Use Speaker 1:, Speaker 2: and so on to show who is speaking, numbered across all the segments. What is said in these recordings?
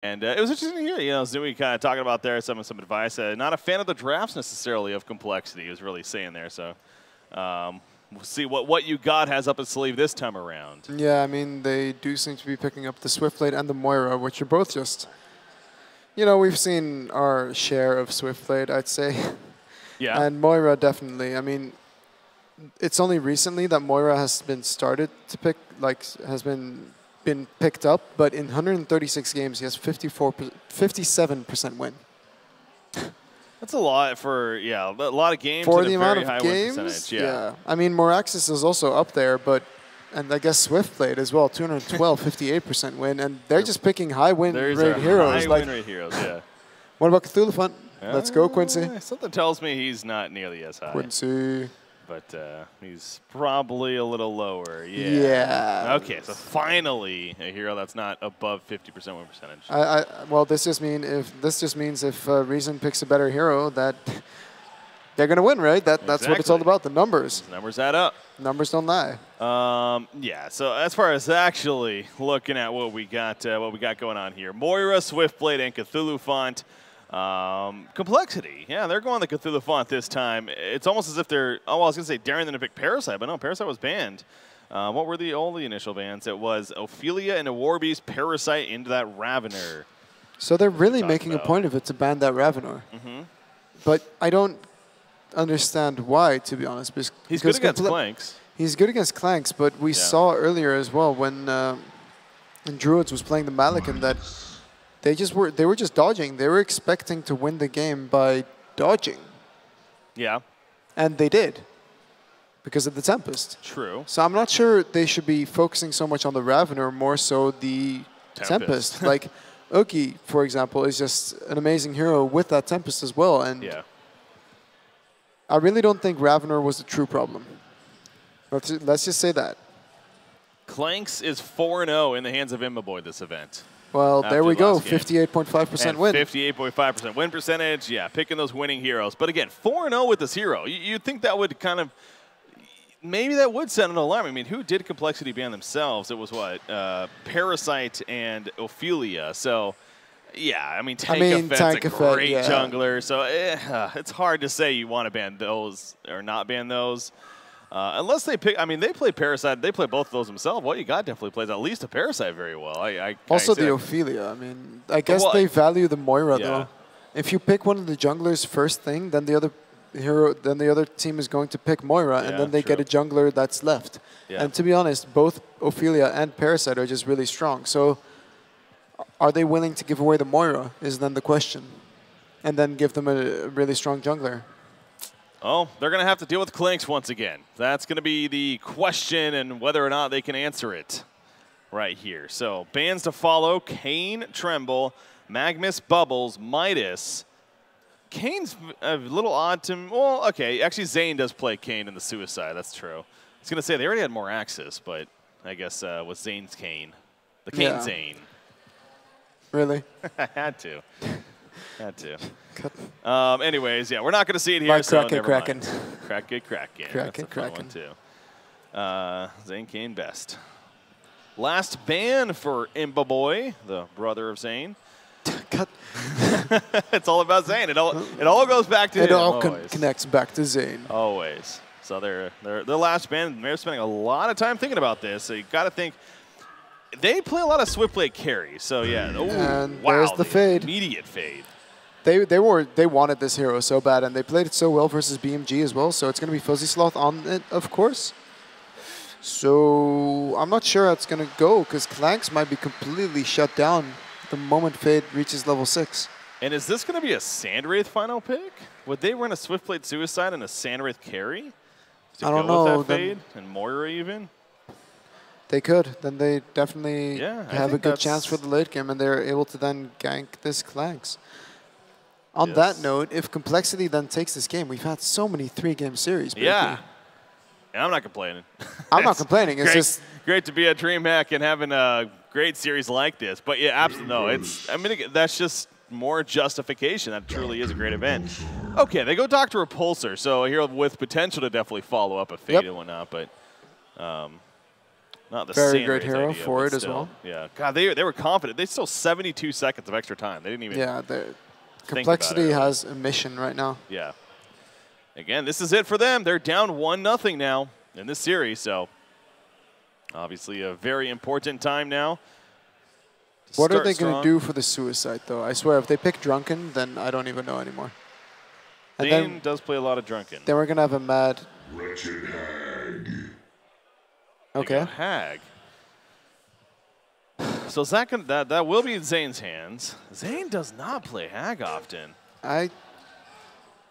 Speaker 1: And it was interesting to hear, you know, Zooey kind of talking about there some advice. Not a fan of the drafts necessarily of complexity, he was really saying there. So we'll see what you got has up its sleeve this time around.
Speaker 2: Yeah, I mean, they do seem to be picking up the Swiftblade and the Moira, which are both just, you know, we've seen our share of Swiftblade, I'd say.
Speaker 1: Yeah.
Speaker 2: And Moira, definitely. I mean, it's only recently that Moira has been started to pick, like, has been picked up, but in 136 games, he has 57% win.
Speaker 1: That's a lot for, yeah, a lot of games
Speaker 2: for
Speaker 1: and
Speaker 2: the
Speaker 1: a
Speaker 2: amount
Speaker 1: very high
Speaker 2: of
Speaker 1: win
Speaker 2: games.
Speaker 1: percentage.
Speaker 2: Yeah. I mean, Moraxis is also up there, but, and I guess Swiftblade as well, 212, 58% win, and they're just picking high win rate heroes.
Speaker 1: High win rate heroes, yeah.
Speaker 2: What about Cthulhu Font? Let's go, Quincy.
Speaker 1: Something tells me he's not nearly as high.
Speaker 2: Quincy.
Speaker 1: But he's probably a little lower. Yeah.
Speaker 2: Yeah.
Speaker 1: Okay, so finally a hero that's not above 50% win percentage.
Speaker 2: Well, this just means if Reason picks a better hero, that they're gonna win, right? That's what it's all about. The numbers.
Speaker 1: Numbers add up.
Speaker 2: Numbers don't lie.
Speaker 1: Yeah. So as far as actually looking at what we got going on here, Moira, Swiftblade, and Cthulhu Font. Complexity, yeah, they're going the Cthulhu Font this time. It's almost as if they're, I was going to say daring them to pick Parasite, but no, Parasite was banned. What were all the initial bans? It was Ophelia and Warbeast, Parasite into that Ravener.
Speaker 2: So they're really making a point of it to ban that Ravener. But I don't understand why, to be honest.
Speaker 1: He's good against Clanks.
Speaker 2: He's good against Clanks, but we saw earlier as well when Druids was playing the Malikan that they were just dodging. They were expecting to win the game by dodging. Yeah. And they did because of the Tempest.
Speaker 1: True.
Speaker 2: So I'm not sure they should be focusing so much on the Ravener, more so the Tempest. Like Oki, for example, is just an amazing hero with that Tempest as well. And I really don't think Ravener was the true problem. Let's just say that.
Speaker 1: Clanks is 4-0 in the hands of Imbaboy this event.
Speaker 2: Well, there we go, 58.5% win.
Speaker 1: 58.5% win percentage, yeah, picking those winning heroes. But again, 4-0 with this hero. You'd think that would kind of, maybe that would set an alarm. I mean, who did Complexity ban themselves? It was what? Parasite and Ophelia. So, yeah, I mean, Tank Effect's a great jungler. So it's hard to say you want to ban those or not ban those. Unless they pick, I mean, they play Parasite. They play both of those themselves. What you got definitely plays at least a Parasite very well.
Speaker 2: Also the Ophelia. I mean, I guess they value the Moira though. If you pick one of the junglers first thing, then the other team is going to pick Moira, and then they get a jungler that's left. And to be honest, both Ophelia and Parasite are just really strong. So, are they willing to give away the Moira? Is then the question, and then give them a really strong jungler.
Speaker 1: Oh, they're going to have to deal with Clanks once again. That's going to be the question and whether or not they can answer it right here. So, bans to follow, Kayn, Tremble, Magmus, Bubbles, Midas. Kayn's a little odd to, well, okay, actually Zane does play Kayn in the Suicide, that's true. I was going to say they already had more access, but I guess with Zane's Kayn. The Kayn Zane.
Speaker 2: Really?
Speaker 1: I had to. Had to. Anyways, yeah, we're not going to see it here.
Speaker 2: Like
Speaker 1: so
Speaker 2: Kraken.
Speaker 1: Kraken.
Speaker 2: Kraken.
Speaker 1: One too. Zane Kayn best. Last ban for Imbaboy, the brother of Zane. It's all about Zane. It all goes back to him.
Speaker 2: It all connects back to Zane.
Speaker 1: Always. So they're last ban. They're spending a lot of time thinking about this. So you got to think. They play a lot of Swiftblade carry. So yeah. Ooh,
Speaker 2: and
Speaker 1: wow,
Speaker 2: there's the fade.
Speaker 1: Immediate fade.
Speaker 2: They wanted this hero so bad, and they played it so well versus BMG as well. So it's going to be Fuzzy Sloth on it, of course. So I'm not sure how it's going to go because Clanks might be completely shut down the moment Fade reaches level 6.
Speaker 1: And is this going to be a Sandwraith final pick? Would they run a Swiftblade Suicide and a Sandwraith carry?
Speaker 2: I don't know.
Speaker 1: With that Fade and Moira even?
Speaker 2: They could. Then they definitely have a good chance for the late game, and they're able to then gank this Clanks. On that note, if Complexity then takes this game, we've had so many 3-game series.
Speaker 1: Yeah. And I'm not complaining.
Speaker 2: I'm not complaining. It's just
Speaker 1: great to be at DreamHack and having a great series like this. But yeah, absolutely. No, I mean, that's just more justification. That truly is a great event. Okay, they go Dr. Repulsor. So here with potential to definitely follow up a Fade and whatnot. But Not the
Speaker 2: very
Speaker 1: sand
Speaker 2: good
Speaker 1: race
Speaker 2: hero
Speaker 1: idea,
Speaker 2: for it
Speaker 1: still,
Speaker 2: as well.
Speaker 1: Yeah. God, they were confident. They still 72 seconds of extra time. They didn't even.
Speaker 2: Yeah, compLexity has a mission right now.
Speaker 1: Yeah. Again, this is it for them. They're down 1-0 now in this series, so obviously a very important time now.
Speaker 2: What are they going to do for the suicide, though? I swear, if they pick Drunken, then I don't even know anymore. And
Speaker 1: Zane does play a lot of Drunken.
Speaker 2: Then we're going to have a mad...
Speaker 3: Wretched Hag.
Speaker 1: Okay. Hag. So is that will be in Zane's hands. Zane does not play Hag often.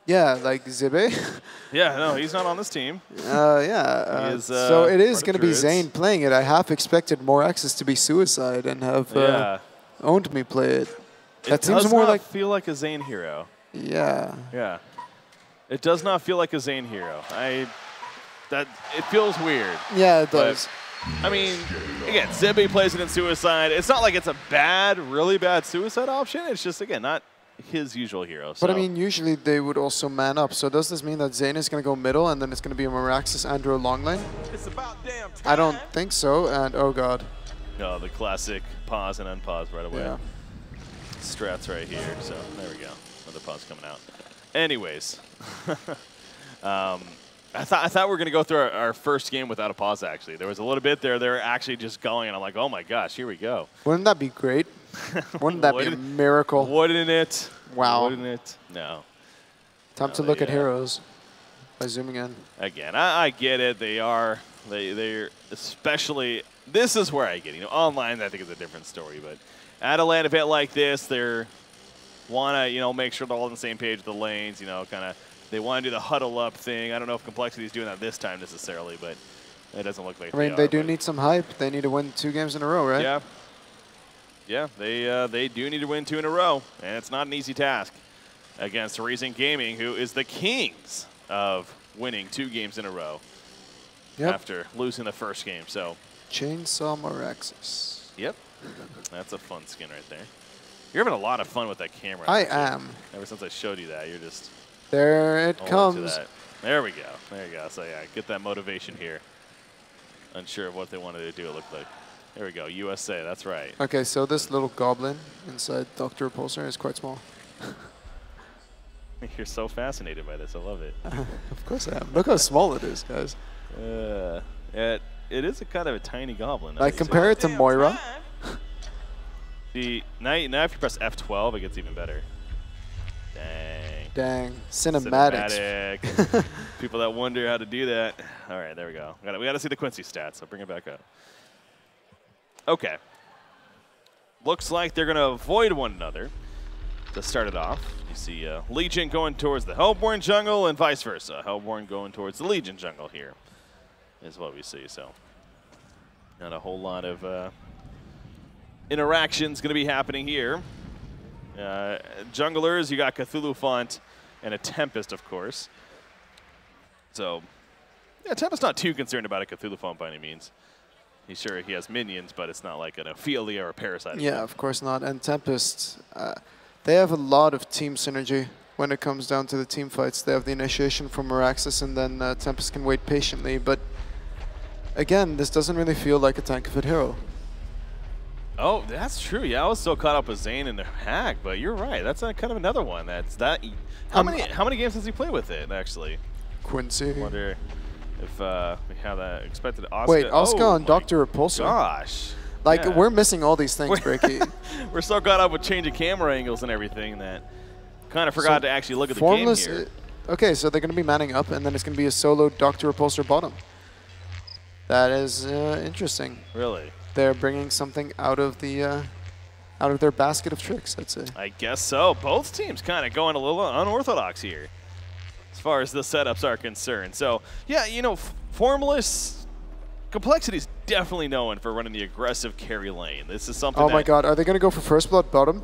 Speaker 2: Yeah, like Zibe.
Speaker 1: Yeah, no, he's not on this team.
Speaker 2: Yeah. So it is going to be Zane playing it. I half expected more access to be Suicide and have owned me play it.
Speaker 1: That seems more like feel like a Zane hero.
Speaker 2: Yeah.
Speaker 1: Yeah. It does not feel like a Zane hero. It feels weird.
Speaker 2: Yeah, it does.
Speaker 1: I mean, again, Zibe plays it in Suicide. It's not like it's a really bad Suicide option. It's just, again, not his usual hero. So.
Speaker 2: But I mean, usually they would also man up. So does this mean that Zane is going to go middle and then it's going to be a Meraxis Andrew long lane?
Speaker 3: It's about damn time.
Speaker 2: I don't think so. And oh god.
Speaker 1: No, the classic pause and unpause right away.
Speaker 2: Yeah.
Speaker 1: Strats right here. So there we go. Another pause coming out. Anyways, I thought we were going to go through our first game without a pause, actually. There was a little bit there. They were actually just going, and I'm like, oh, my gosh, here we go.
Speaker 2: Wouldn't that be great? Wouldn't that be a miracle?
Speaker 1: Wouldn't it?
Speaker 2: Wow.
Speaker 1: Wouldn't it? No.
Speaker 2: Time to look at heroes by zooming in.
Speaker 1: Again, I get it. They're especially, this is where I get it. Online, I think, is a different story. But at a LAN event like this, they want to, make sure they're all on the same page with the lanes, kind of. They want to do the huddle up thing. I don't know if compLexity is doing that this time necessarily, but it doesn't look like
Speaker 2: they do need some hype. They need to win 2 games in a row, right?
Speaker 1: Yeah. Yeah, they do need to win 2 in a row, and it's not an easy task against Reason Gaming, who is the kings of winning 2 games in a row after losing the first game. So
Speaker 2: Chainsaw Meraxis.
Speaker 1: Yep. That's a fun skin right there. You're having a lot of fun with that camera.
Speaker 2: I am.
Speaker 1: Ever since I showed you that, you're just...
Speaker 2: There it comes.
Speaker 1: There we go. There you go. So, yeah, get that motivation here. Unsure of what they wanted to do, it looked like. There we go. USA, that's right.
Speaker 2: Okay, so this little goblin inside Dr. Repulsor is quite small.
Speaker 1: You're so fascinated by this. I love it.
Speaker 2: Of course I am. Look how small it is, guys.
Speaker 1: It is a kind of a tiny goblin.
Speaker 2: Like, compare it to Moira.
Speaker 1: Now if you press F12, it gets even better.
Speaker 2: Dang. Cinematics.
Speaker 1: People that wonder how to do that. All right, there we go. We got to see the Quincy stats, so bring it back up. Okay. Looks like they're going to avoid one another to start it off. You see Legion going towards the Hellborn jungle and vice versa. Hellborn going towards the Legion jungle here is what we see. So not a whole lot of interactions going to be happening here. Junglers, you got Cthulhu Font and a Tempest, of course. So, yeah, Tempest not too concerned about a Cthulhu Font by any means. He's sure he has minions, but it's not like an Ophelia or a Parasite.
Speaker 2: Yeah, of course not. And Tempest, they have a lot of team synergy when it comes down to the team fights. They have the initiation from Meraxis, and then Tempest can wait patiently. But, again, this doesn't really feel like a tank-fit hero.
Speaker 1: Oh, that's true. Yeah, I was so caught up with Zane and the Hag, but you're right. That's kind of another one. How many games does he play with it, actually?
Speaker 2: Quincy.
Speaker 1: I wonder if we have that expected Oscar.
Speaker 2: Wait, Oscar on Dr. Repulsor.
Speaker 1: Gosh.
Speaker 2: Like, we're missing all these things, Breaky.
Speaker 1: We're so caught up with changing camera angles and everything that kind of forgot to actually look at the game here.
Speaker 2: Okay, so they're going to be manning up, and then it's going to be a solo Dr. Repulsor bottom. That is interesting.
Speaker 1: Really?
Speaker 2: They're bringing something out of their basket of tricks, I'd say.
Speaker 1: I guess so. Both teams kind of going a little unorthodox here as far as the setups are concerned. So, yeah, Formless, compLexity is definitely known for running the aggressive carry lane. This is something
Speaker 2: Oh my god, are they going to go for First Blood bottom?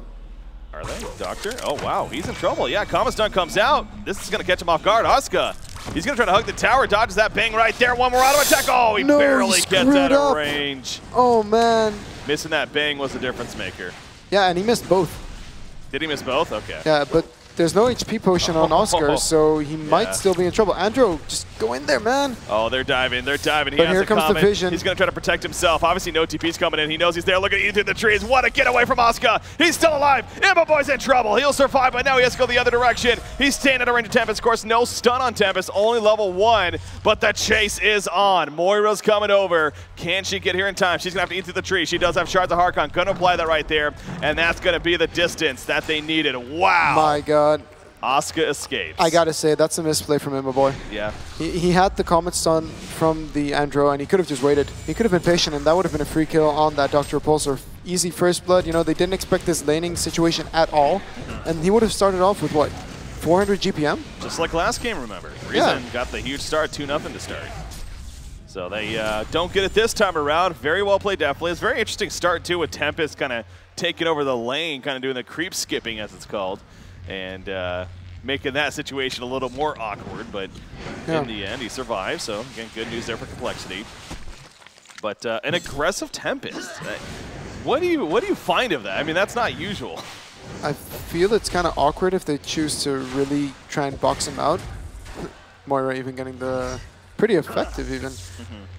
Speaker 1: Are they? Doctor? Oh, wow, he's in trouble. Yeah, Common Stun comes out. This is going to catch him off guard. Asuka. He's going to try to hug the tower, dodges that bang right there. One more auto attack. Oh, he barely gets out of range.
Speaker 2: Oh, man.
Speaker 1: Missing that bang was the difference maker.
Speaker 2: Yeah, and he missed both.
Speaker 1: Did he miss both? Okay.
Speaker 2: Yeah, but there's no HP potion on Oscar, so he might still be in trouble. Andro, just go in there, man.
Speaker 1: Oh, they're diving. They're diving.
Speaker 2: But here comes the vision.
Speaker 1: He's going to try to protect himself. Obviously, no TP's coming in. He knows he's there. Look at you through the trees. What a getaway from Oscar. He's still alive. Imboboy's in trouble. He'll survive, but now he has to go the other direction. He's staying at a range of Tempest. Of course, no stun on Tempest. Only level 1, but the chase is on. Moira's coming over. Can she get here in time? She's going to have to eat through the tree. She does have Shards of Harkon. Going to apply that right there, and that's going to be the distance that they needed. Wow.
Speaker 2: My God.
Speaker 1: Oscar escapes.
Speaker 2: I gotta say, that's a misplay from Imboboy.
Speaker 1: Yeah.
Speaker 2: He had the Comet Stun from the Andro, and he could have just waited. He could have been patient, and that would have been a free kill on that Dr. Repulsor. Easy first blood. You know, they didn't expect this laning situation at all, and he would have started off with, what, 400 GPM?
Speaker 1: Just like last game, remember. Reason got the huge start, 2-0 to start. So they don't get it this time around. Very well played, definitely. It's a very interesting start, too, with Tempest kind of taking over the lane, kind of doing the creep skipping, as it's called. And making that situation a little more awkward, but in the end, he survived. So again, good news there for compLexity. But an aggressive Tempest. What do you find of that? I mean, that's not usual.
Speaker 2: I feel it's kind of awkward if they choose to really try and box him out. Moira even getting the pretty effective even.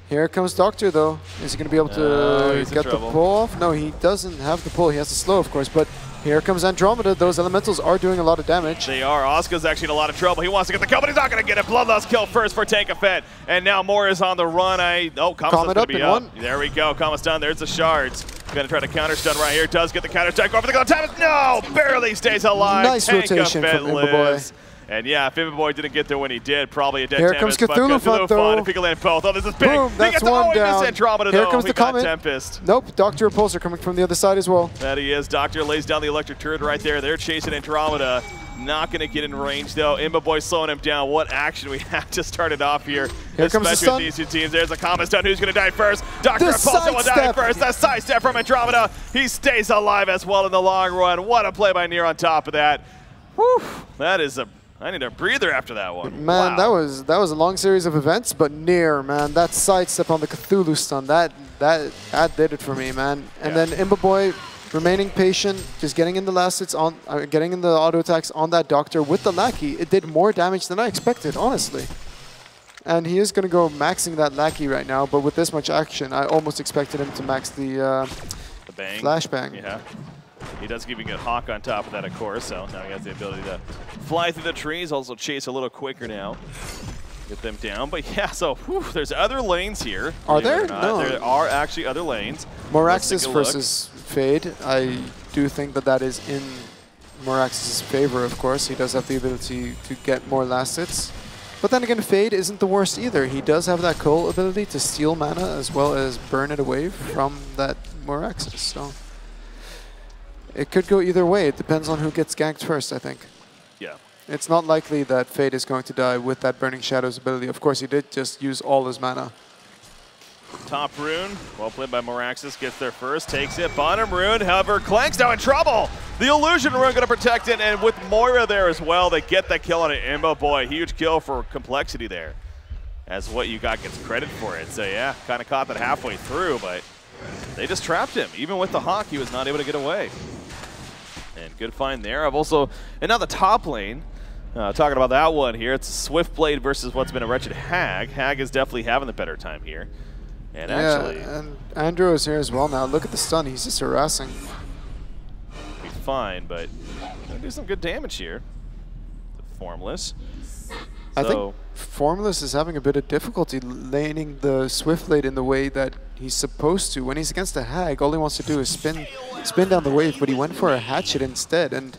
Speaker 2: Here comes Doctor though. Is he going to be able to get the pull off? No, he doesn't have the pull. He has the slow, of course, but here comes Andromeda. Those elementals are doing a lot of damage.
Speaker 1: They are. Oscar's actually in a lot of trouble. He wants to get the kill, but he's not going to get it. Bloodlust kill first for Tankafet. And now Moira's on the run. Comet
Speaker 2: up in one.
Speaker 1: There we go. Comet's done. There's the shards. Going to try to counter stun right here. Does get the counter strike over the goal. No! Barely stays alive.
Speaker 2: Nice rotation from Imboboy.
Speaker 1: And yeah, if Imboboy didn't get there when he did, probably a dead
Speaker 2: Here
Speaker 1: Tempest.
Speaker 2: comes Cthulhu Font, though.
Speaker 1: If he can land both. Oh, this is big.
Speaker 2: Boom, that's one down.
Speaker 1: Andromeda,
Speaker 2: Here comes the Comet.
Speaker 1: Tempest.
Speaker 2: Nope, Dr. Repulsor coming from the other side as well.
Speaker 1: That he is. Doctor lays down the electric turret right there. They're chasing Andromeda. Not going to get in range, though. Imboboy slowing him down. What action we have to start it off here.
Speaker 2: Here comes the stun.
Speaker 1: With these two teams. There's a Comet stun. Who's going to die first? Dr. Repulsor will die first. The sidestep from Andromeda. He stays alive as well in the long run. What a play by Nier on top of that. Whew. That is a... I need a breather after that one.
Speaker 2: Man, that was a long series of events, but Nier, man, that sidestep on the Cthulhu stun, that did it for me, man. And then Imboboy remaining patient, just getting in the last hits on, getting in the auto attacks on that Doctor with the Lackey. It did more damage than I expected, honestly. And he is going to go maxing that Lackey right now, but with this much action, I almost expected him to max the
Speaker 1: bang.
Speaker 2: flashbang.
Speaker 1: Yeah. He does even get Hawk on top of that, of course, so now he has the ability to fly through the trees, also chase a little quicker now. Get them down, but yeah, so there's other lanes here.
Speaker 2: Are there? No.
Speaker 1: There are actually other lanes.
Speaker 2: Moraxis versus Fade. I do think that is in Moraxis' favor, of course. He does have the ability to get more last hits. But then again, Fade isn't the worst either. He does have that Cole ability to steal mana as well as burn it away from that Moraxis, so... It could go either way. It depends on who gets ganked first, I think.
Speaker 1: Yeah.
Speaker 2: It's not likely that Fade is going to die with that Burning Shadows ability. Of course, he did just use all his mana.
Speaker 1: Top rune, well played by Moraxis, gets there first, takes it. Bottom rune, however, Clank's now in trouble. The illusion rune going to protect it, and with Moira there as well, they get that kill on an Imboboy. Huge kill for compLexity there, as what you got gets credit for it. So yeah, kind of caught that halfway through, but they just trapped him. Even with the Hawk, he was not able to get away. And good find there. I've also, and now the top lane, talking about that one here, it's Swiftblade versus what's been a wretched Hag. Hag is definitely having the better time here. And actually,
Speaker 2: and Andrew is here as well now. Look at the stun. He's just harassing.
Speaker 1: He's fine, but gonna do some good damage here. The Formless.
Speaker 2: I think Formless is having a bit of difficulty laning the Swiftblade in the way that he's supposed to. When he's against a Hag, all he wants to do is spin down the wave, but he went for a hatchet instead. And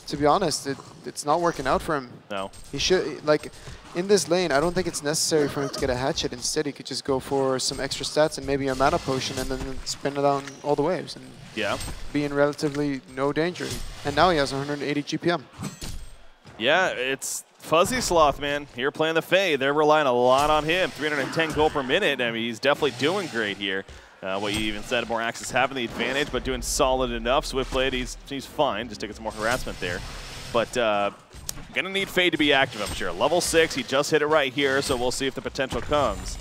Speaker 2: to be honest, it's not working out for him.
Speaker 1: No.
Speaker 2: He should, like, in this lane, I don't think it's necessary for him to get a hatchet. Instead, he could just go for some extra stats and maybe a mana potion and then spin it down all the waves and be in relatively no danger. And now he has 180 GPM.
Speaker 1: Yeah, it's Fuzzy Sloth, man. Here playing the Fae. They're relying a lot on him. 310 gold per minute. I mean, he's definitely doing great here. What you even said, Moraxis having the advantage, but doing solid enough. Swiftblade, he's fine. Just taking some more harassment there. But going to need Fae to be active, I'm sure. Level 6, he just hit it right here, so we'll see if the potential comes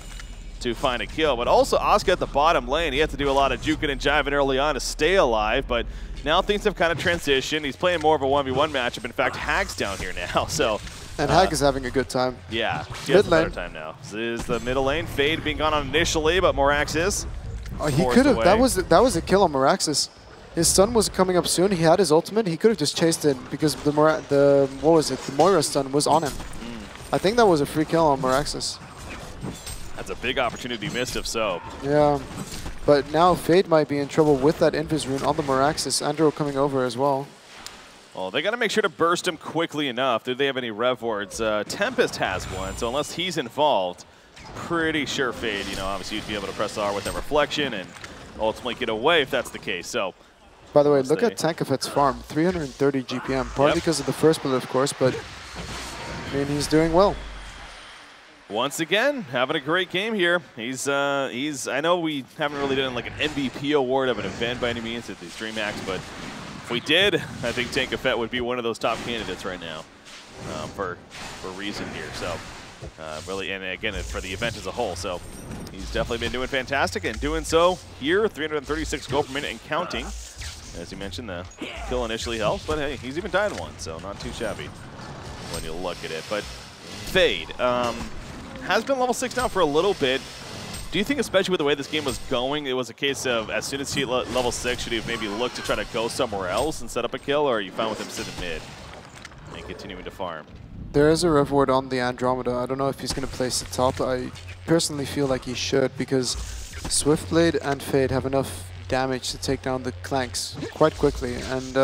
Speaker 1: to find a kill. But also Asuka at the bottom lane, he had to do a lot of juking and jiving early on to stay alive, but now things have kind of transitioned. He's playing more of a 1v1 matchup. In fact, Hag's down here now, so.
Speaker 2: And Hag is having a good time.
Speaker 1: Yeah, he has a better time now. This is the middle lane. Fade being gone on initially, but Morax is.
Speaker 2: Oh, he could have. That was a kill on Morax's. His stun was coming up soon. He had his ultimate. He could have just chased it because the what was it? The Moira stun was on him. I think that was a free kill on Morax's.
Speaker 1: That's a big opportunity missed if so.
Speaker 2: Yeah, but now Fade might be in trouble with that Invis rune on the Morax's. Andro coming over as well.
Speaker 1: Well, they got to make sure to burst him quickly enough. Do they have any rev wards? Tempest has one, so unless he's involved, pretty sure Fade, you know, obviously you'd be able to press R with that reflection and ultimately get away if that's the case. So.
Speaker 2: By the way, look at Tankafet's farm, 330 GPM, partly because of the first bullet, of course, but I mean, he's doing well.
Speaker 1: Once again, having a great game here. I know we haven't really done like an MVP award of an event by any means at these DreamHacks, but if we did, I think Tankafet would be one of those top candidates right now for reason here. So really, and again, for the event as a whole. So he's definitely been doing fantastic and doing so here, 336 gold per minute and counting. As you mentioned, the kill initially helps, but hey, he's even died one, so not too shabby when you look at it. But Fade has been level 6 now for a little bit. Do you think, especially with the way this game was going, it was a case of as soon as he hit level 6, should he have maybe looked to try to go somewhere else and set up a kill, or are you fine with him sitting mid and continuing to farm?
Speaker 2: There is a rev ward on the Andromeda. I don't know if he's going to place it top. I personally feel like he should, because Swiftblade and Fade have enough damage to take down the Clanks quite quickly, and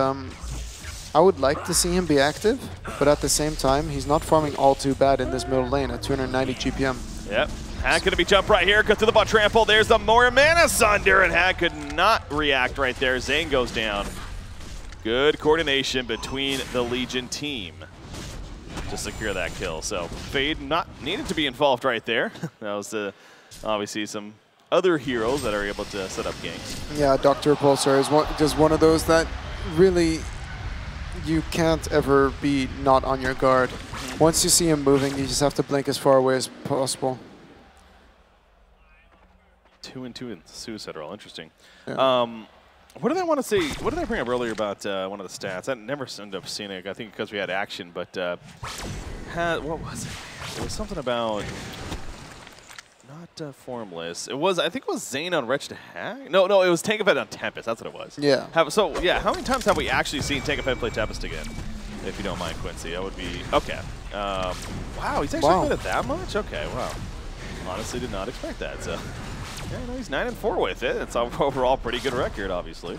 Speaker 2: I would like to see him be active, but at the same time, he's not farming all too bad in this middle lane at 290 GPM.
Speaker 1: Yep. Hag going to be jumped right here, cut to the bot trample. There's the Moira Mana Sunder, and Hag could not react right there. Zane goes down. Good coordination between the Legion team to secure that kill. So Fade not needed to be involved right there. That was obviously some other heroes that are able to set up ganks.
Speaker 2: Yeah, Dr. Repulsor is just one of those that really you can't ever be not on your guard. Once you see him moving, you just have to blink as far away as possible.
Speaker 1: 2 and 2 in Suicide Roll, interesting.
Speaker 2: Yeah.
Speaker 1: What did I want to say? What did I bring up earlier about one of the stats? I never ended up seeing it, I think because we had action, but what was it? It was something about not Formless. It was, I think it was Zane on Wretch to Hag? No, it was Tankafet on Tempest. That's what it was.
Speaker 2: Yeah.
Speaker 1: So, yeah, how many times have we actually seen Tankafet play Tempest again? If you don't mind, Quincy. That would be, okay. Wow, he's actually good at that much? Okay, wow. Honestly did not expect that, so. Yeah, no, he's 9-4 with it. It's overall pretty good record, obviously.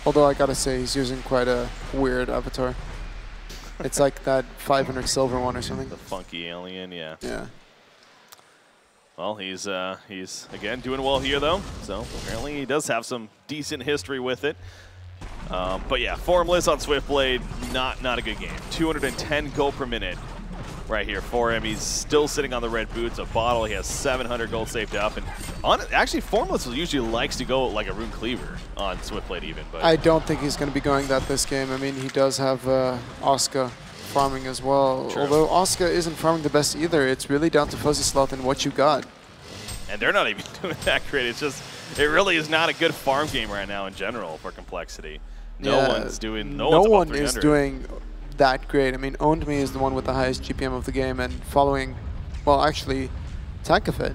Speaker 2: Although I gotta say, he's using quite a weird avatar. It's like that 500 silver one or something.
Speaker 1: The funky alien, yeah.
Speaker 2: Yeah.
Speaker 1: Well, he's again doing well here though. So apparently he does have some decent history with it. But yeah, Formless on Swiftblade, not a good game. 210 gold per minute right here for him. He's still sitting on the red boots of Bottle. He has 700 gold saved up, and actually Formless usually likes to go like a Rune Cleaver on Swiftblade even. But
Speaker 2: I don't think he's going to be going that this game. I mean, he does have Asuka farming as well.
Speaker 1: True.
Speaker 2: Although Asuka isn't farming the best either. It's really down to Fuzzy Sloth and what you got.
Speaker 1: And they're not even doing that great. It's just, it really is not a good farm game right now in general for compLexity. No one is
Speaker 2: doing that great. I mean, Owned Me is the one with the highest GPM of the game, and following, well, actually, Tankafet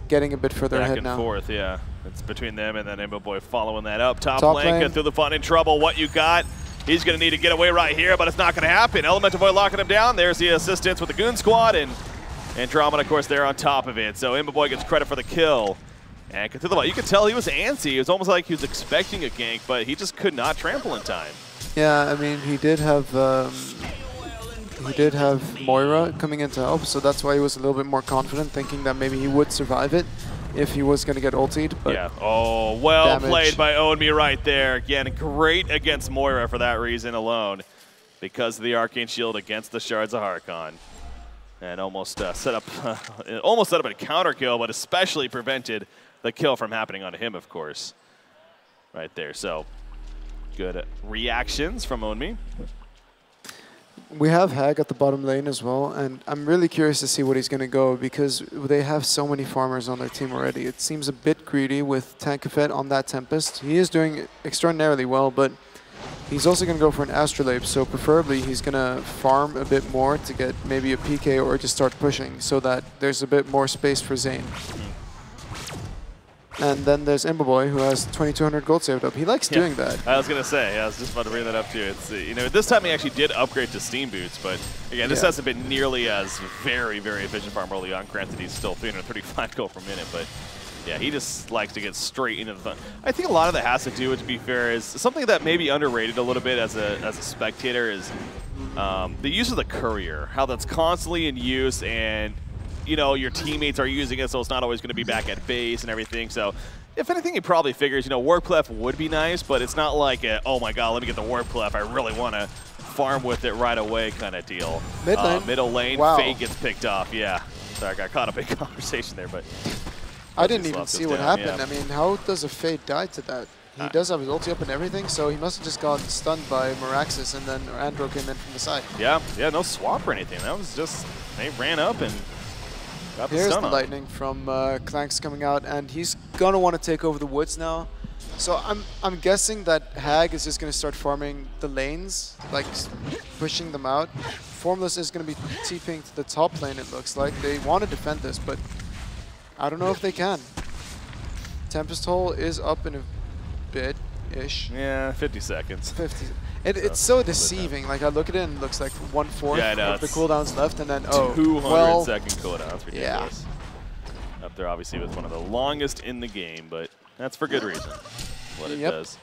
Speaker 2: getting a bit further ahead now.
Speaker 1: Back and forth, yeah. It's between them and then Imboboy following that up. Top lane, through the fun in trouble. What you got? He's going to need to get away right here, but it's not going to happen. Elemental Void locking him down. There's the assistance with the Goon Squad, and Andromeda, of course, there on top of it. So Imboboy gets credit for the kill. And Cthulhu, you could tell he was antsy. It was almost like he was expecting a gank, but he just could not trample in time.
Speaker 2: Yeah, I mean, he did have Moira coming in to help, so that's why he was a little bit more confident, thinking that maybe he would survive it if he was going to get ultied. But
Speaker 1: yeah. Oh, well played by Own Me right there. Again, great against Moira for that reason alone, because of the Arcane Shield against the Shards of Harkon. And almost set up a counter kill, but especially prevented the kill from happening on him, of course. Right there. So good reactions from Own Me.
Speaker 2: We have Hag at the bottom lane as well, and I'm really curious to see what he's going to go because they have so many farmers on their team already. It seems a bit greedy with Tankafet on that Tempest. He is doing extraordinarily well, but he's also going to go for an Astrolabe, so preferably he's going to farm a bit more to get maybe a PK or just start pushing so that there's a bit more space for Zane. And then there's Imboboy, who has 2,200 gold saved up. He likes doing that.
Speaker 1: I was going to say, I was just about to bring that up too. It's, you know, this time he actually did upgrade to Steam Boots, but again, this hasn't been nearly as very, very efficient farm early on. Granted, he's still 335 gold per minute, but yeah, he just likes to get straight into the fun. I think a lot of that has to do with, to be fair, is something that may be underrated a little bit as a spectator is the use of the courier, how that's constantly in use, and you know, your teammates are using it, so it's not always going to be back at base and everything. So, if anything, he probably figures, you know, Warclef would be nice, but it's not like a, oh my god, let me get the Warclef, I really want to farm with it right away kind of deal.
Speaker 2: Mid lane.
Speaker 1: Middle lane,
Speaker 2: wow.
Speaker 1: Fate gets picked off, yeah. Sorry, I got caught up in conversation there, but
Speaker 2: I didn't even see what happened.
Speaker 1: Yeah.
Speaker 2: I mean, how does a Fate die to that? He does have his ulti up and everything, so he must have just got stunned by Meraxis, and then Andro came in from the side.
Speaker 1: Yeah, no swap or anything. That was just, they ran up and got the
Speaker 2: Here's
Speaker 1: stun
Speaker 2: the
Speaker 1: on.
Speaker 2: lightning from Clanks coming out, and he's gonna want to take over the woods now. So I'm guessing that Hag is just gonna start farming the lanes, like pushing them out. Formless is gonna be TPing to the top lane. It looks like they want to defend this, but I don't know if they can. Tempest Hole is up in a bit-ish.
Speaker 1: Yeah, 50 seconds.
Speaker 2: 50. It's so deceiving. Like I look at it and it looks like 1/4 of the cooldowns left, and then
Speaker 1: 200-second cooldown. That's ridiculous.
Speaker 2: Yeah.
Speaker 1: Up there, obviously, with one of the longest in the game, but that's for good reason. What it does.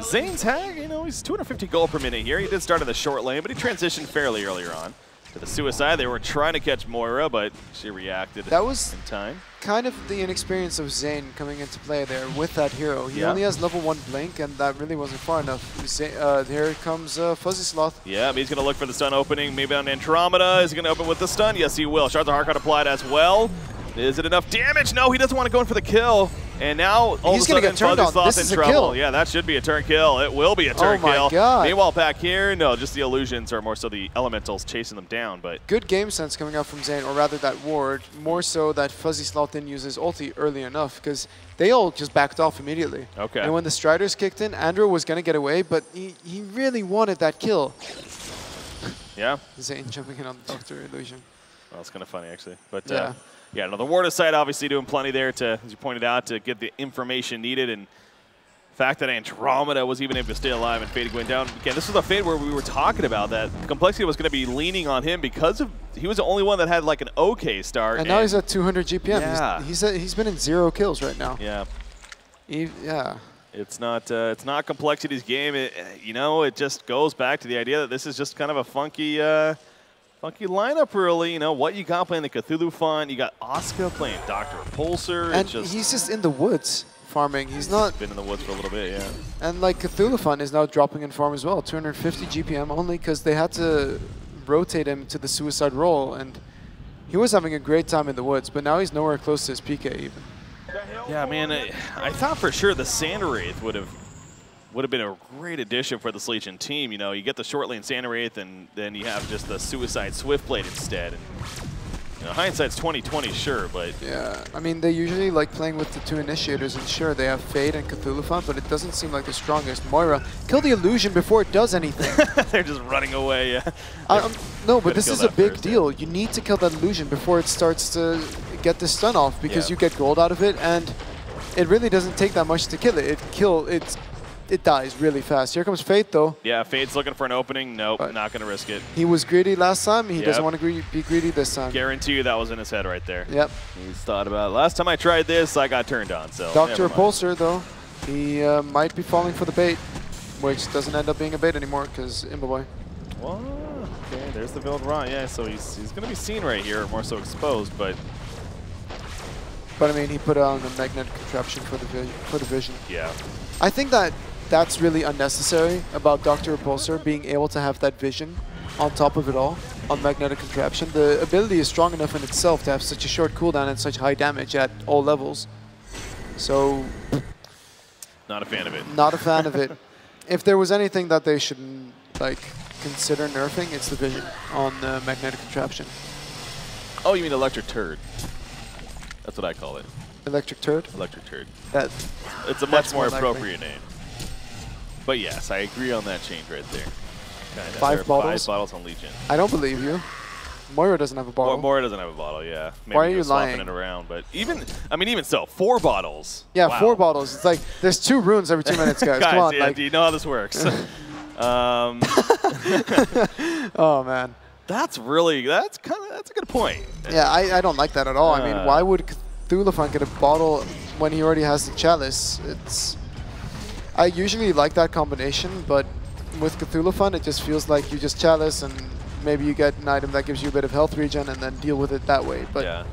Speaker 1: Zane's Hag, you know, he's 250 gold per minute here. He did start in the short lane, but he transitioned fairly earlier on to the suicide. They were trying to catch Moira, but she reacted in time.
Speaker 2: Kind of the inexperience of Zane coming into play there with that hero. He only has level 1 blink, and that really wasn't far enough. Here comes Fuzzy Sloth.
Speaker 1: Yeah, he's going to look for the stun opening, maybe on Andromeda. Is he going to open with the stun? Yes, he will. Shards of Heartcut applied as well. Is it enough damage? No, he doesn't want to go in for the kill. And now, all of a sudden, Fuzzy Sloth's in trouble. Yeah, that should be a turn kill. It will be a turn kill.
Speaker 2: Oh my god.
Speaker 1: Meanwhile, back here, no, just the illusions, or more so the elementals chasing them down. But
Speaker 2: good game sense coming out from Zane, or rather that ward. More so that Fuzzy Sloth didn't use his ulti early enough, because they all just backed off immediately.
Speaker 1: Okay.
Speaker 2: And when the Striders kicked in, Andrew was going to get away, but he really wanted that kill.
Speaker 1: Yeah.
Speaker 2: Zane jumping in on the Doctor illusion.
Speaker 1: Well, it's kind of funny, actually. But yeah, no, the Ward side obviously doing plenty there to, as you pointed out, to get the information needed. And the fact that Andromeda was even able to stay alive and Fade going down. Again, this was a Fade where we were talking about that complexity was going to be leaning on him because of he was the only one that had like an okay start.
Speaker 2: And now he's at 200 GPM.
Speaker 1: Yeah.
Speaker 2: He's been in 0 kills right now.
Speaker 1: Yeah.
Speaker 2: Yeah.
Speaker 1: It's not complexity's game. You know, it just goes back to the idea that this is just kind of a funky lineup, really. You know, what you got playing the Cthulhu font. You got Oscar playing Dr. Repulsor.
Speaker 2: And he's just in the woods farming. He's not...
Speaker 1: been in the woods for a little bit, yeah.
Speaker 2: And like Cthulhu font is now dropping in farm as well. 250 GPM only because they had to rotate him to the suicide role. And he was having a great time in the woods, but now he's nowhere close to his PK even.
Speaker 1: Yeah, man, I thought for sure the Sandwraith would have been a great addition for this Legion team. You know, you get the short lane Sandwraith, and then you have just the Suicide Swiftblade instead. And, you know, hindsight's 20/20, sure, but
Speaker 2: yeah, I mean, they usually like playing with the 2 initiators, and sure, they have Fade and Cthulhu font, but it doesn't seem like the strongest. Moira, kill the illusion before it does anything.
Speaker 1: They're just running away. Yeah.
Speaker 2: No, but this is a big deal. You need to kill that illusion before it starts to get the stun off, because you get gold out of it, and it really doesn't take that much to kill it. It dies really fast. Here comes Fate, though.
Speaker 1: Yeah, Fate's looking for an opening. Nope, not going to risk it.
Speaker 2: He was greedy last time. He doesn't want to be greedy this time.
Speaker 1: Guarantee you that was in his head right there.
Speaker 2: Yep.
Speaker 1: He's thought about it. Last time I tried this, I got turned on. So
Speaker 2: Dr. Repulsor, though, he might be falling for the bait, which doesn't end up being a bait anymore because Imboboy.
Speaker 1: Well, okay, there's the build run. Yeah, so he's going to be seen right here, more so exposed, but
Speaker 2: I mean, he put on a magnetic contraption for the vision.
Speaker 1: Yeah.
Speaker 2: I think that's really unnecessary about Dr. Repulsor being able to have that vision on top of it all on magnetic contraption. The ability is strong enough in itself to have such a short cooldown and such high damage at all levels. So,
Speaker 1: not a fan of it.
Speaker 2: Not a fan of it. If there was anything that they should like consider nerfing, it's the vision on magnetic contraption.
Speaker 1: Oh, you mean electric turd? That's what I call it.
Speaker 2: Electric turd?
Speaker 1: Electric turd.
Speaker 2: It's
Speaker 1: a much more appropriate name. But yes, I agree on that change right there. Kinda.
Speaker 2: 5 bottles?
Speaker 1: 5 bottles on Legion.
Speaker 2: I don't believe you. Moira doesn't have a bottle.
Speaker 1: Moira doesn't have a bottle, yeah. Maybe
Speaker 2: Why are you
Speaker 1: swapping
Speaker 2: lying?
Speaker 1: it around, but even so, 4 bottles.
Speaker 2: Yeah,
Speaker 1: wow.
Speaker 2: 4 bottles. It's like there's 2 runes every 2 minutes, guys. Come on,
Speaker 1: yeah,
Speaker 2: like.
Speaker 1: do you know how this works?
Speaker 2: Oh man.
Speaker 1: That's a good point.
Speaker 2: Yeah, I don't like that at all. I mean, why would Cthulhu get a bottle when he already has the chalice? I usually like that combination, but with Cthulhu it just feels like you just chalice and maybe you get an item that gives you a bit of health regen and then deal with it that way. But
Speaker 1: yeah.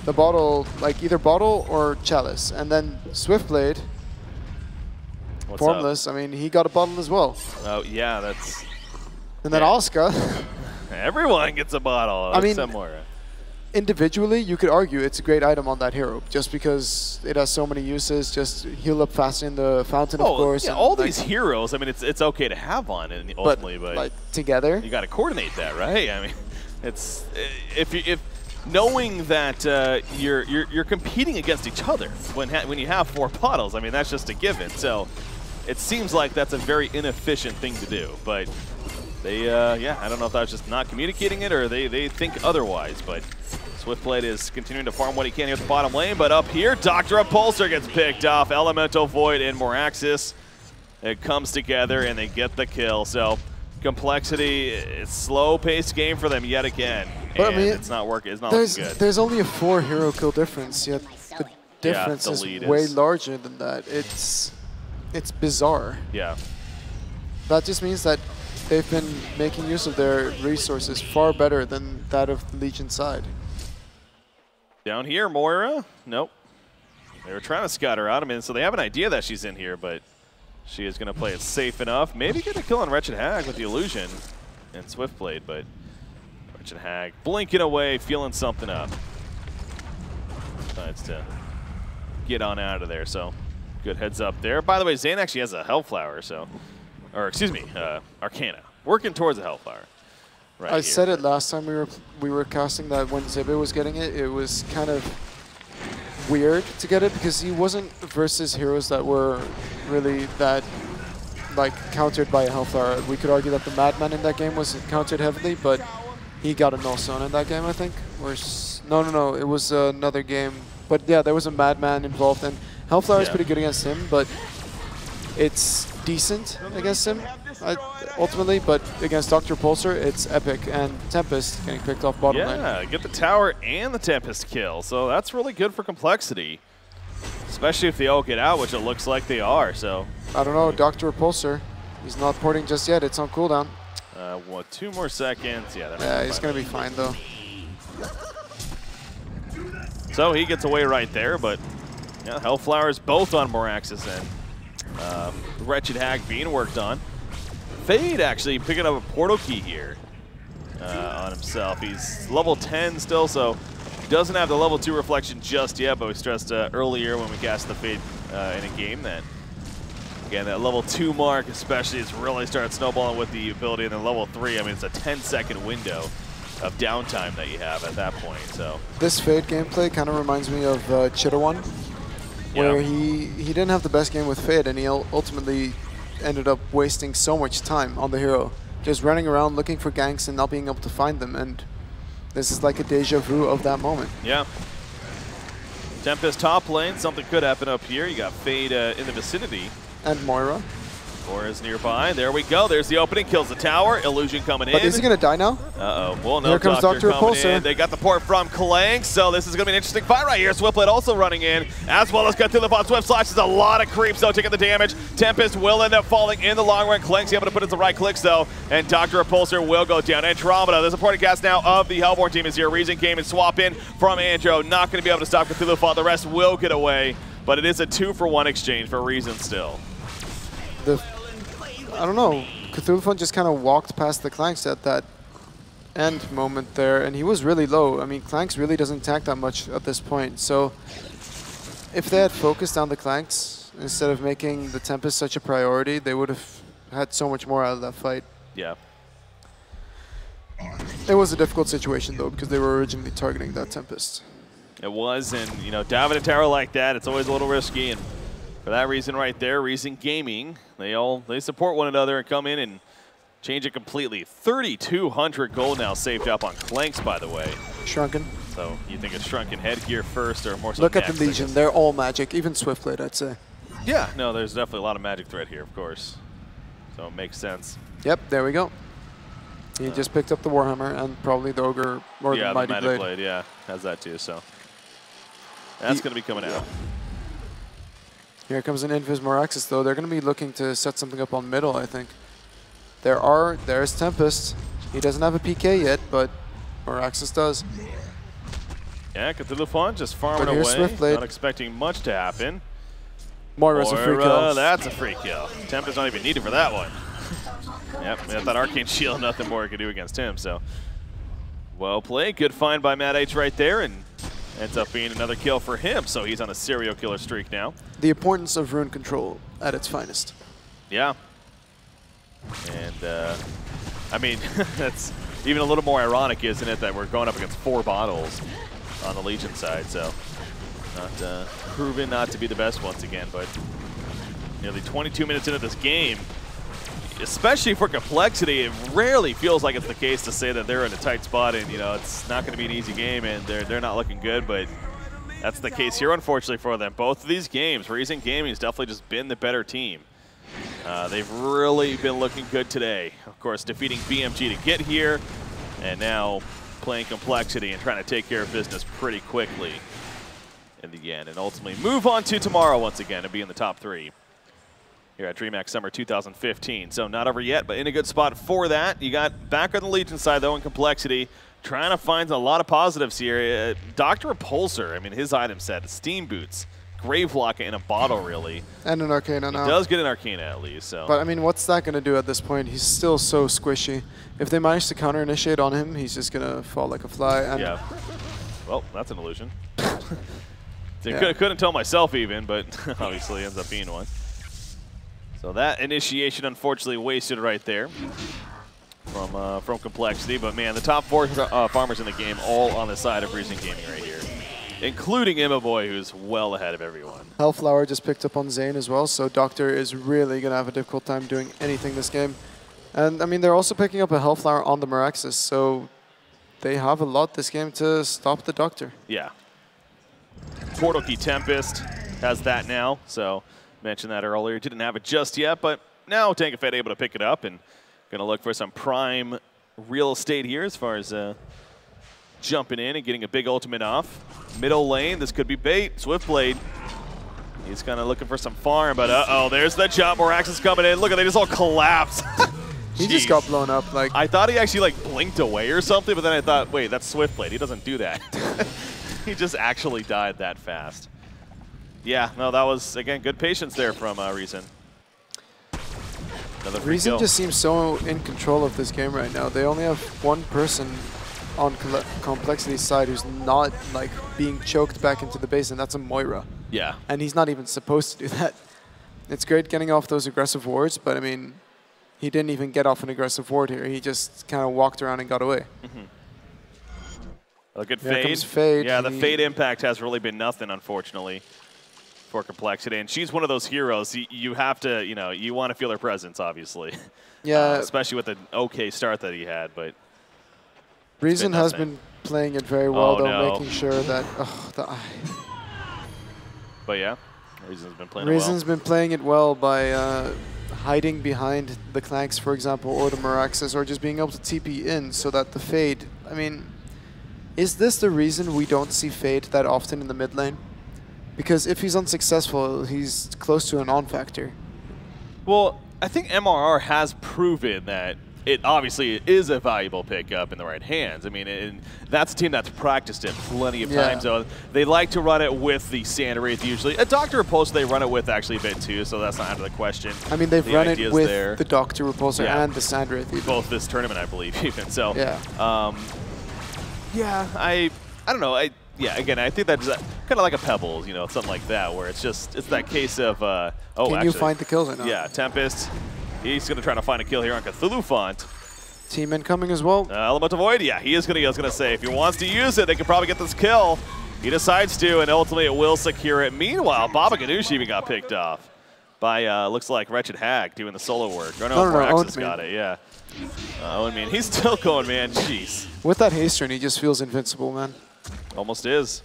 Speaker 2: The bottle, like either bottle or chalice. And then Swiftblade, Formless, I mean, he got a bottle as well.
Speaker 1: Oh, yeah, that's...
Speaker 2: And then Asuka.
Speaker 1: Everyone gets a bottle.
Speaker 2: I mean,
Speaker 1: Moira.
Speaker 2: Individually, you could argue it's a great item on that hero, just because it has so many uses. Just heal up faster in the fountain, of course.
Speaker 1: Yeah, all these heroes. I mean, it's okay to have on, and ultimately, but
Speaker 2: like together,
Speaker 1: you got to coordinate that, right? I mean, it's if knowing that you're competing against each other when you have 4 bottles. I mean, that's just a given. So it seems like that's a very inefficient thing to do, but. They, I don't know if that was just not communicating it or they think otherwise, but Swiftblade is continuing to farm what he can here at the bottom lane, but up here, Dr. Repulsor gets picked off. Elemental Void and Moraxis. It comes together and they get the kill. So compLexity, it's slow-paced game for them yet again.
Speaker 2: But
Speaker 1: and
Speaker 2: I mean,
Speaker 1: it's not working. It's not looking good.
Speaker 2: There's only a 4 hero kill difference, yet the difference is way larger than that. It's bizarre.
Speaker 1: Yeah.
Speaker 2: That just means that they've been making use of their resources far better than that of the Legion side.
Speaker 1: Down here, Moira. Nope. They were trying to scout her out. I mean, so they have an idea that she's in here, but she is going to play it safe enough. Maybe get a kill on Wretched Hag with the illusion and Swiftblade, but Wretched Hag blinking away, feeling something up. Decides to get on out of there, so good heads up there. By the way, Zane actually has a Hellflower, so... Or excuse me, Arcana. Working towards a Hellflower. Right
Speaker 2: I said it last time we were casting that when Zibbe was getting it, it was kind of weird to get it because he wasn't versus heroes that were really that like countered by a Hellflower. We could argue that the Madman in that game was countered heavily, but he got a null zone in that game, I think. Or no, it was another game. But yeah, there was a Madman involved, and Hellflower is pretty good against him, but it's decent against him, ultimately, but against Dr. Repulsor, it's epic, and Tempest getting picked off bottom lane.
Speaker 1: Yeah, get the tower and the Tempest kill, so that's really good for compLexity, especially if they all get out, which it looks like they are, so.
Speaker 2: I don't know, Dr. Repulsor, he's not porting just yet, it's on cooldown.
Speaker 1: 2 more seconds,
Speaker 2: yeah, he's going to be fine, though.
Speaker 1: So he gets away right there, but yeah, Hellflowers both on Moraxis and Wretched Hag being worked on. Fade actually picking up a portal key here on himself. He's level 10 still, so doesn't have the level 2 reflection just yet, but we stressed earlier when we cast the Fade in a game that, again, that level 2 mark especially is really started snowballing with the ability, and then level 3, I mean, it's a 10-second window of downtime that you have at that point. So
Speaker 2: this Fade gameplay kind of reminds me of Chittawon, where he didn't have the best game with Fade, and he ultimately ended up wasting so much time on the hero, just running around looking for ganks and not being able to find them, and this is like a deja vu of that moment.
Speaker 1: Yeah. Tempest top lane, something could happen up here. You got Fade in the vicinity.
Speaker 2: And Moira.
Speaker 1: Moira's nearby. There we go. There's the opening. Kills the tower. Illusion coming in.
Speaker 2: But is he going to die now?
Speaker 1: Uh-oh. Well, no.
Speaker 2: Here comes Dr. Repulsor.
Speaker 1: They got the port from Clank, so this is going to be an interesting fight right here. Swiftblade also running in, as well as Cthulhu on Swift Slash. There's a lot of creeps, though, taking the damage. Tempest will end up falling in the long run. Clank's able to put in the right clicks, though, and Dr. Repulsor will go down. Andromeda, the supporting cast now of the Hellborn team is here. Reason came and swap in from Andro. Not going to be able to stop Cthulhu. The rest will get away, but it is a 2-for-1 exchange for Reason still.
Speaker 2: I don't know, Cthulhu just kind of walked past the Clanks at that end moment there, and he was really low. I mean, Clanks really doesn't tank that much at this point, so if they had focused on the Clanks instead of making the Tempest such a priority, they would have had so much more out of that fight.
Speaker 1: Yeah.
Speaker 2: It was a difficult situation, though, because they were originally targeting that Tempest.
Speaker 1: It was, and, you know, diving a tower like that, it's always a little risky, and for that reason right there, Reason Gaming, they support one another and come in and change it completely. 3,200 gold now saved up on Clanks, by the way.
Speaker 2: Shrunken.
Speaker 1: So you think it's Shrunken headgear first, or more so
Speaker 2: Look
Speaker 1: next,
Speaker 2: at the Legion. They're all magic, even Swiftblade, I'd say.
Speaker 1: Yeah, no, there's definitely a lot of magic threat here, of course. So it makes sense.
Speaker 2: Yep, there we go. He just picked up the Warhammer and probably the Ogre or the Mighty Blade.
Speaker 1: Yeah, has that too, so. That's going to be coming out.
Speaker 2: Here comes an Invis Moraxis, though. They're going to be looking to set something up on middle, I think. There's Tempest. He doesn't have a PK yet, but Moraxis does.
Speaker 1: Yeah, Cthulhu Fawn just farming away.
Speaker 2: Swiftblade.
Speaker 1: Not expecting much to happen.
Speaker 2: Moira's a free kill.
Speaker 1: That's a free kill. Tempest not even needed for that one. Yep, I thought Arcane Shield, nothing more it could do against him, so. Well played. Good find by Mad H right there, and ends up being another kill for him, so he's on a serial killer streak now.
Speaker 2: The importance of rune control at its finest.
Speaker 1: Yeah. And, I mean, that's even a little more ironic, isn't it, that we're going up against 4 bottles on the Legion side, so not proven not to be the best once again, but nearly 22 minutes into this game, especially for compLexity, it rarely feels like it's the case to say that they're in a tight spot and, you know, it's not going to be an easy game and they're not looking good, but that's the case here, unfortunately, for them. Both of these games, Reason Gaming has definitely just been the better team. They've really been looking good today. Of course, defeating BMG to get here, and now playing compLexity and trying to take care of business pretty quickly in the end, and ultimately move on to tomorrow once again and be in the top 3 here at DreamHack Summer 2015. So not over yet, but in a good spot for that. You got back on the Legion side, though, in compLexity, trying to find a lot of positives here. Dr. Repulsor, I mean, his item set, Steam Boots, Gravelock in a bottle, really.
Speaker 2: And an Arcana now.
Speaker 1: He does get an Arcana, at least. So.
Speaker 2: But, I mean, what's that going to do at this point? He's still so squishy. If they manage to counter-initiate on him, he's just going to fall like a fly. And
Speaker 1: yeah. Well, that's an illusion. Couldn't tell myself even, but obviously ends up being one. So that initiation, unfortunately, wasted right there from compLexity. But, man, the top 4 farmers in the game all on the side of Reason Gaming right here, including Immaboy, who's well ahead of everyone.
Speaker 2: Hellflower just picked up on Zane as well, so Doctor is really going to have a difficult time doing anything this game. And, I mean, they're also picking up a Hellflower on the Moraxis, so they have a lot this game to stop the Doctor.
Speaker 1: Yeah. Portal Key Tempest has that now, so mentioned that earlier. Didn't have it just yet, but now Tank of Fate able to pick it up and going to look for some prime real estate here as far as jumping in and getting a big ultimate off. Middle lane, this could be bait. Swiftblade, he's kind of looking for some farm, but uh-oh, there's the jump. Moraxis coming in. Look at, they just all collapse.
Speaker 2: He just got blown up. Like
Speaker 1: I thought he actually like blinked away or something, but then I thought, wait, that's Swiftblade. He doesn't do that. He just actually died that fast. Yeah, no, that was, again, good patience there from Reason.
Speaker 2: Reason just seems so in control of this game right now. They only have one person on compLexity's side who's not like being choked back into the base, and that's a Moira.
Speaker 1: Yeah.
Speaker 2: And he's not even supposed to do that. It's great getting off those aggressive wards, but I mean, he didn't even get off an aggressive ward here. He just kind of walked around and got away.
Speaker 1: Mm-hmm. Look at
Speaker 2: Fade.
Speaker 1: Yeah, the Fade impact has really been nothing, unfortunately, for compLexity. And she's one of those heroes. You have to, you know, you want to feel her presence, obviously.
Speaker 2: Yeah.
Speaker 1: Especially with an okay start that he had, but
Speaker 2: Reason has been playing it very well, making sure that.
Speaker 1: But yeah, Reason's been playing
Speaker 2: Reason's been playing it well by hiding behind the Clanks, for example, or the Moraxis, or just being able to TP in so that the Fade. I mean, is this the reason we don't see Fade that often in the mid lane? Because if he's unsuccessful, he's close to an on factor.
Speaker 1: Well, I think MRR has proven that it obviously is a valuable pickup in the right hands. I mean, and that's a team that's practiced it plenty of times. So they like to run it with the Sand Wraith usually. A Dr. Repulsor they run it with actually a bit too, so that's not out of the question.
Speaker 2: I mean, they've run it with the Dr. Repulsor and the Sand Wraith even.
Speaker 1: Both this tournament, I believe, even. So,
Speaker 2: yeah,
Speaker 1: I don't know. Again, I think that's kind of like a Pebbles, you know, something like that, where it's just, it's that case of,
Speaker 2: Can you find the kills or not?
Speaker 1: Yeah, Tempest. He's going to try to find a kill here on Cthulhu Font.
Speaker 2: Team incoming as well.
Speaker 1: Elemental Void, yeah, he is going to, I was going to say, if he wants to use it, they could probably get this kill. He decides to, and ultimately it will secure it. Meanwhile, Baba Ganoush even got picked off by, looks like Wretched Hag doing the solo work. No, Moraxis got it, yeah. Owen, man, he's still going, man. Jeez.
Speaker 2: With that haste rune, he just feels invincible, man.
Speaker 1: Almost is.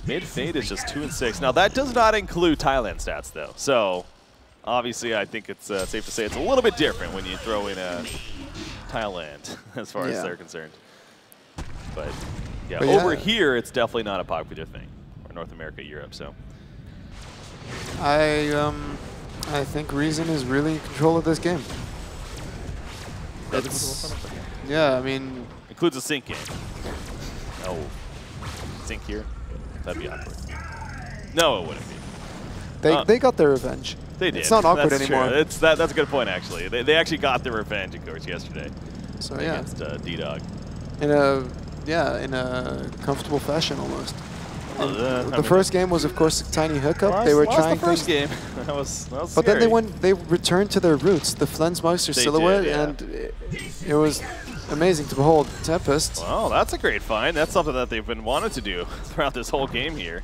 Speaker 1: Mid Fade is just 2 and 6. Now, that does not include Thailand stats, though. So, obviously, I think it's safe to say it's a little bit different when you throw in Thailand as far as they're concerned. But yeah, over here, it's definitely not a popular thing. Or North America, Europe, so.
Speaker 2: I think Reason is really in control of this game. Yeah, I mean...
Speaker 1: Includes a sync game. No. Sync here? That'd be awkward. No, it wouldn't be.
Speaker 2: They got their revenge.
Speaker 1: They did.
Speaker 2: It's not awkward
Speaker 1: that's
Speaker 2: anymore.
Speaker 1: True. That's a good point, actually. They actually got their revenge, of course, yesterday.
Speaker 2: So
Speaker 1: against D-Dog.
Speaker 2: In a comfortable fashion, almost. The first game was, of course, a tiny hookup. They were trying
Speaker 1: the first game. that was
Speaker 2: but
Speaker 1: scary.
Speaker 2: then they returned to their roots, the Flensmeister silhouette, and it was amazing to behold. Tempest.
Speaker 1: Well, that's a great find. That's something that they've been wanting to do throughout this whole game here.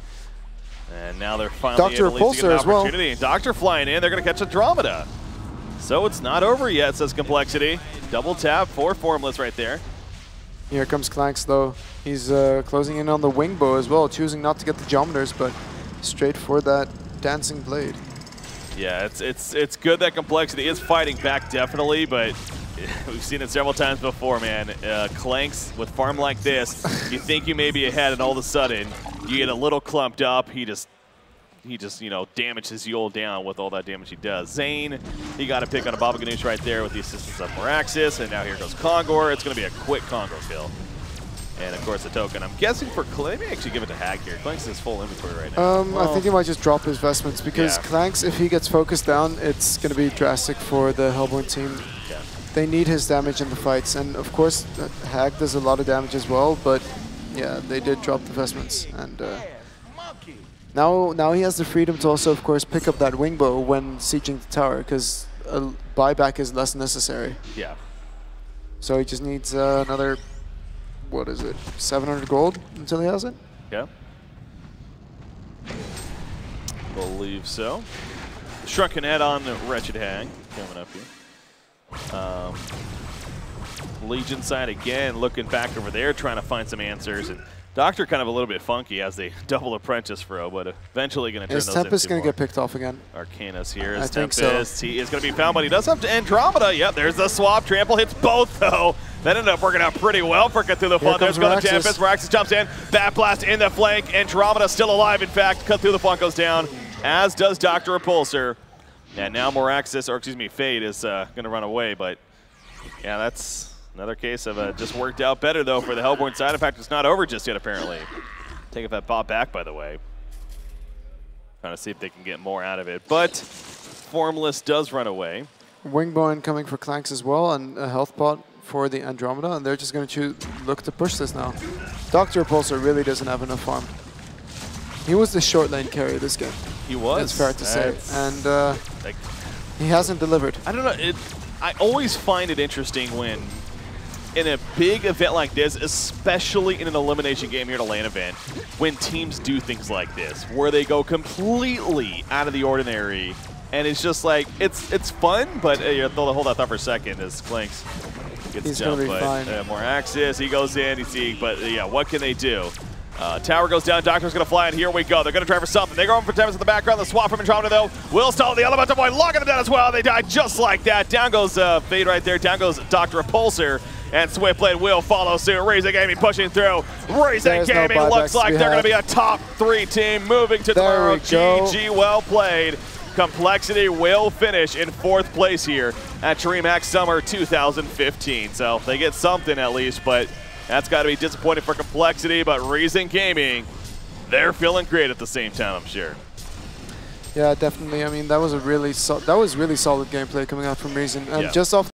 Speaker 1: And now they're finally able to get an opportunity. Doctor flying in. They're going to catch Andromeda. So it's not over yet, says compLexity. Double tap for Formless right there.
Speaker 2: Here comes Clanks, though. He's closing in on the wing bow as well, choosing not to get the geometers, but straight for that dancing blade.
Speaker 1: Yeah, it's good that compLexity is fighting back, definitely, but we've seen it several times before, man. Clanks with farm like this, you think you may be ahead, and all of a sudden you get a little clumped up. He just you know, damages you all down with all that damage he does. Zane, he got a pick on a Baba Ganoush right there with the assistance of Moraxis, and now here goes Kongor. It's going to be a quick Kongor kill. And, of course, the token. I'm guessing for Clanks, let me actually give it to Hag here. Clanks is full inventory right now.
Speaker 2: I think he might just drop his vestments because Clanks, if he gets focused down, it's going to be drastic for the Hellborn team.
Speaker 1: Yeah.
Speaker 2: They need his damage in the fights. And, of course, Hag does a lot of damage as well, but, yeah, they did drop the vestments. And now he has the freedom to also, of course, pick up that wing bow when sieging the tower because a buyback is less necessary.
Speaker 1: Yeah.
Speaker 2: So he just needs another... What is it? 700 gold until he has it?
Speaker 1: Yeah. Believe so. Shrunken head on the Wretched Hag coming up here. Legion side again, looking back over there, trying to find some answers. And Doctor kind of a little bit funky as they double apprentice throw, but eventually going to turn those into
Speaker 2: Tempest going to get picked off again?
Speaker 1: Arcanus here is
Speaker 2: I think
Speaker 1: Tempest.
Speaker 2: so.
Speaker 1: He is going to be found, but he does have to Andromeda. Yep, there's the swap. Trample hits both, though. That ended up working out pretty well for Cthulhu Font. There's going to Tempest. Moraxis jumps in. Bat Blast in the flank. Andromeda still alive, in fact. Cthulhu Font goes down, as does Dr. Repulsor. And now Moraxis, or excuse me, Fade is going to run away, but yeah, that's another case of just worked out better, though, for the Hellborn side. In fact, it's not over just yet, apparently. Taking that bot back, by the way. Trying to see if they can get more out of it. But Formless does run away.
Speaker 2: Wingbow incoming for Clanks as well, and a health pot for the Andromeda, and they're just going to look to push this now. Dr. Repulsor really doesn't have enough farm. He was the short lane carry this game.
Speaker 1: He was.
Speaker 2: It's fair to say. And he hasn't delivered.
Speaker 1: I don't know. I always find it interesting when in a big event like this, especially in an elimination game here at a LAN event, when teams do things like this, where they go completely out of the ordinary, and it's just like, it's fun, but hold that thought for a second as Clanks gets jumped. But Moraxis, he goes in, but yeah, what can they do? Tower goes down, Doctor's going to fly in, here we go. They're going to try for something. They go over for Tempest in the background. The swap from Andromeda, though, will stall the Elemental Void, locking them down as well. They die just like that. Down goes Fade right there. Down goes Dr. Repulsor, and Swiftblade will follow suit. Reason Gaming pushing through. Reason Gaming looks like they're going to be a top 3 team moving to tomorrow. GG, well played. compLexity will finish in 4th place here at DreamHack Summer 2015. So they get something at least, but that's got to be disappointing for compLexity. But Reason Gaming, they're feeling great at the same time, I'm sure.
Speaker 2: Yeah, definitely. I mean, that was really solid gameplay coming out from Reason, and just off